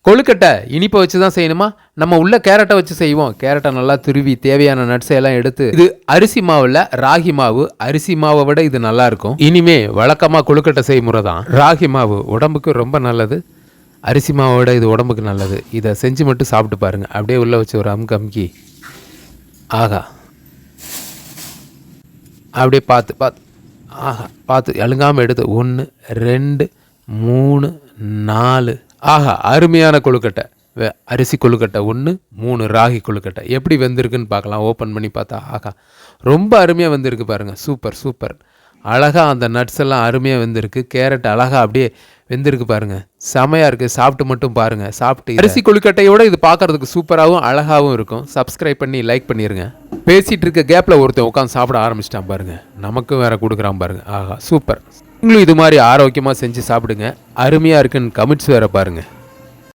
கொழுக்கட்டை இனிப்பை வச்சு தான் செய்யணுமா? நம்ம உள்ள கேரட்டை வச்சு செய்வோம். கேரட்டை நல்லா துருவி தேவையான நட்ஸை எல்லாம் எடுத்து, இது அரிசி மாவில் ராகி மாவு. அரிசி மாவை விட இது நல்லா இருக்கும். இனிமே வழக்கமாக கொழுக்கட்டை செய்முறை தான். ராகி மாவு உடம்புக்கு ரொம்ப நல்லது. அரிசி மாவை விட இது உடம்புக்கு நல்லது. இதை செஞ்சு மட்டும் சாப்பிட்டு பாருங்க. அப்படியே உள்ள வச்சு ஒரு அமுக்கி ஆகா, அப்படியே பார்த்து அழுங்காமல் எடுத்து 1 2 3 4 ஆஹா, அருமையான கொழுக்கட்டை. அரிசி கொழுக்கட்டை 1, 3 ராகி கொழுக்கட்டை. எப்படி வெந்திருக்குன்னு பார்க்கலாம். ஓப்பன் பண்ணி பார்த்தா ஆகா, ரொம்ப அருமையாக வெந்திருக்கு பாருங்கள். சூப்பர். அழகாக அந்த நட்ஸ் எல்லாம் அருமையாக வெந்திருக்கு. கேரட் அழகாக அப்படியே வெந்திருக்கு பாருங்கள். செமையாக இருக்குது. சாப்பிட்டு மட்டும் பாருங்கள். சாப்பிட்டு அரிசி கொழுக்கட்டையோட இது பார்க்குறதுக்கு சூப்பராகவும் அழகாகவும் இருக்கும். சப்ஸ்கிரைப் பண்ணி லைக் பண்ணிடுங்க. பேசிகிட்டு இருக்க கேப்பில் ஒருத்தன் உட்காந்து சாப்பிட ஆரம்பிச்சிட்டான் பாருங்கள். நமக்கும் வேறு கொடுக்குறான் பாருங்கள். ஆகா, சூப்பர். நீங்களும் இது மாதிரி ஆரோக்கியமாக செஞ்சு சாப்பிடுங்க. அருமையாக இருக்குன்னு கமெண்ட்ஸ் வேறு பாருங்கள்.